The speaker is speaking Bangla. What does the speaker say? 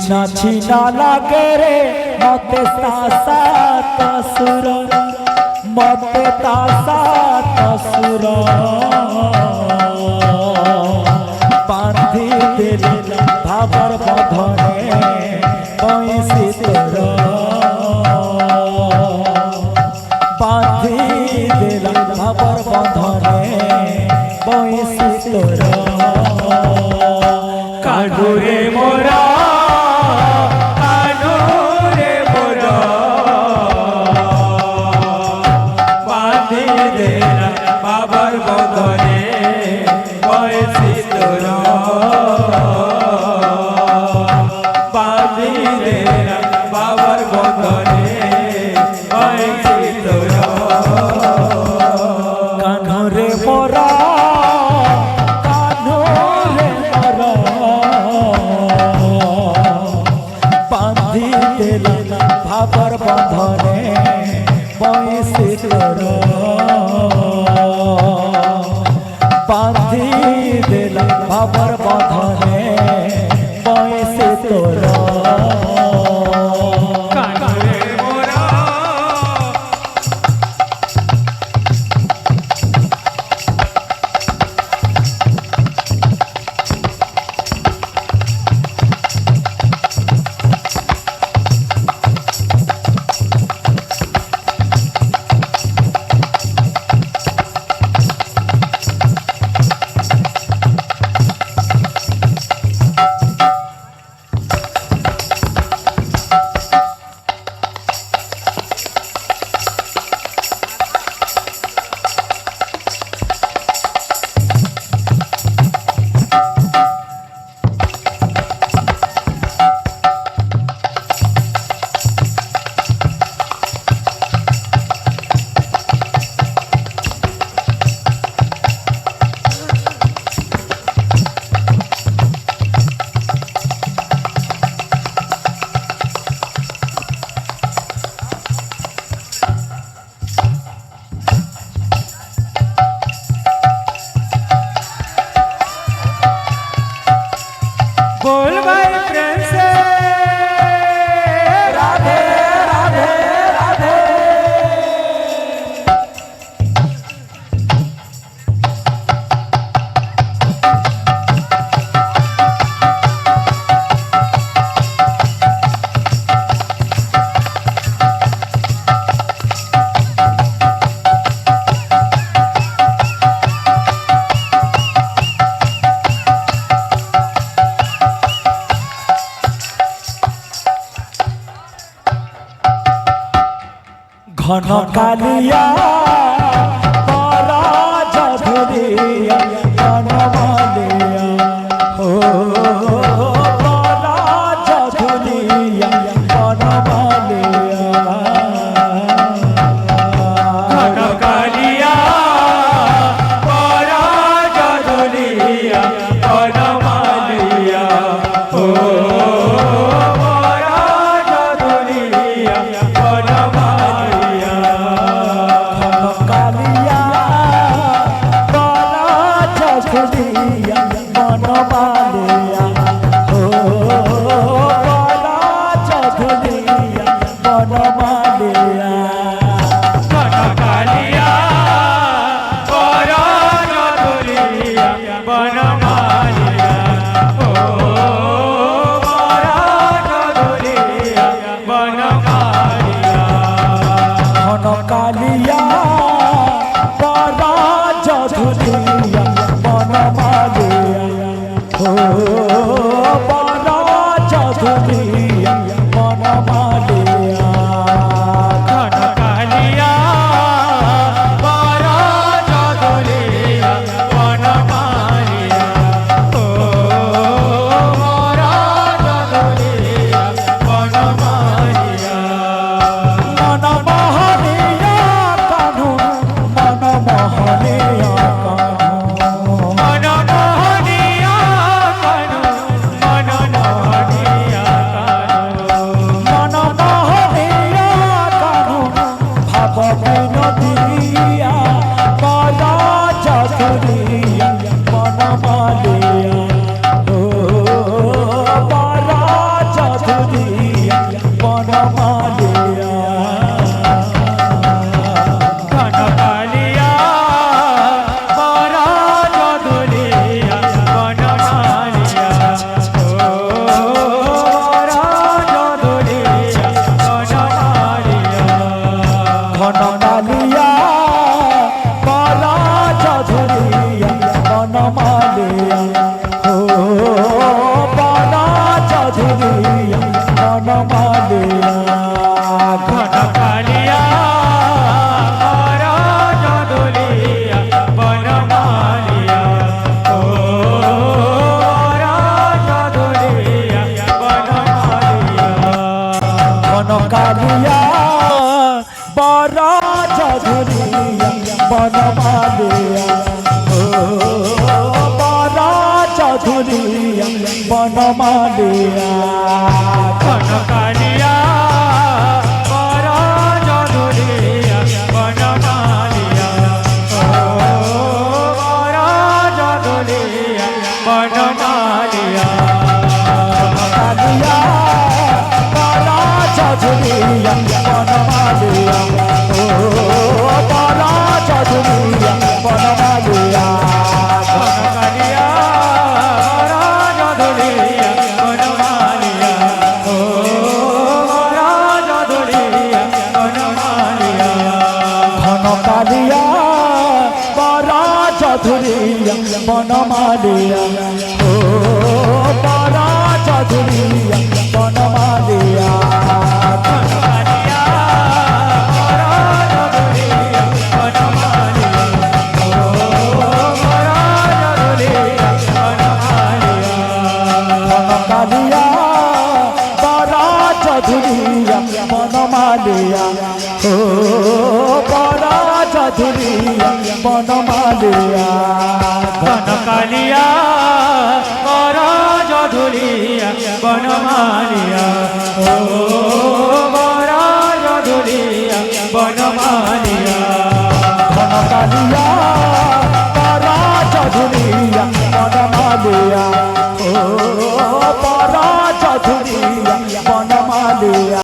छीना लागे रे मते तासा तसुर मते तासा तसुर बांधी देला भावर बंधने पैसी तोर बांधी देला भावर बंधने पैसी तोर काढुरे मोरा काढुरे मोरा बांधी देला भावर बंधने पैसी तोर बांधी देला भावर बंधने पैसी तोर कान्हरे मोरा कान्हरे मोरा बांधी देला भावर बंधने पैसी तोर बांधी देला भावर बंधने पैसी तोर काढुरे मोरा बोल भाई प्रेम से राधे राधे राधे घन कालिया बड़ा जधुरिया बनमालिया हो बड़ा जधुरिया बनमालिया घन कालिया बड़ा जधुरिया बनमालिया हो बड़ा जधुरिया बनमालिया চৌধুরিয়া বনমালিয়া ঘনকালিয়া বড় চৌধুরিয়া বনমালিয়া ও বড় চৌধুরিয়া বনমালিয়া ঘনকালিয়া বড় চৌধুরিয়া বনমালিয়া ও বড় চৌধুরিয়া বনমালিয়া ঘনকালিয়া বড় চৌধুরিয়া বনমালিয়া ও বড় চৌধুরিয়া বনমালিয়া ঘনকালিয়া বড় চৌধুরিয়া বনমালিয়া ও বড় চৌধুরিয়া বনমালিয়া ঘনকালিয়া বড় চৌধুরিয়া বনমালিয়া ও বড় চৌধুরিয়া বনমালিয়া ঘনকালিয়া বড় চৌধুরিয়া বনমালিয়া ও বড় চৌধুরিয়া বনমালিয়া ঘনকালিয়া বড় চৌধুরিয়া বনমালিয়া ও বড় চৌধুরিয়া বনমালিয়া ঘনকালিয়া বড় চৌধুরিয়া বনমালিয়া ও বড় চৌধুরিয়া বনমালিয়া ঘনকালিয়া বড় চৌধুরিয়া বনমালিয়া ও বড় চৌধুরিয়া বনমালিয়া ঘনকালিয়া বড় চৌধুরিয়া বনমালিয়া ও বড় চৌধুরিয়া বনমালিয়া ঘনকালিয়া বড় চৌধুরিয়া বনমালিয়া ও বড় চৌধুরিয়া বনমালিয়া ঘনকালিয়া বড় চৌধুরিয়া বনমালিয়া ও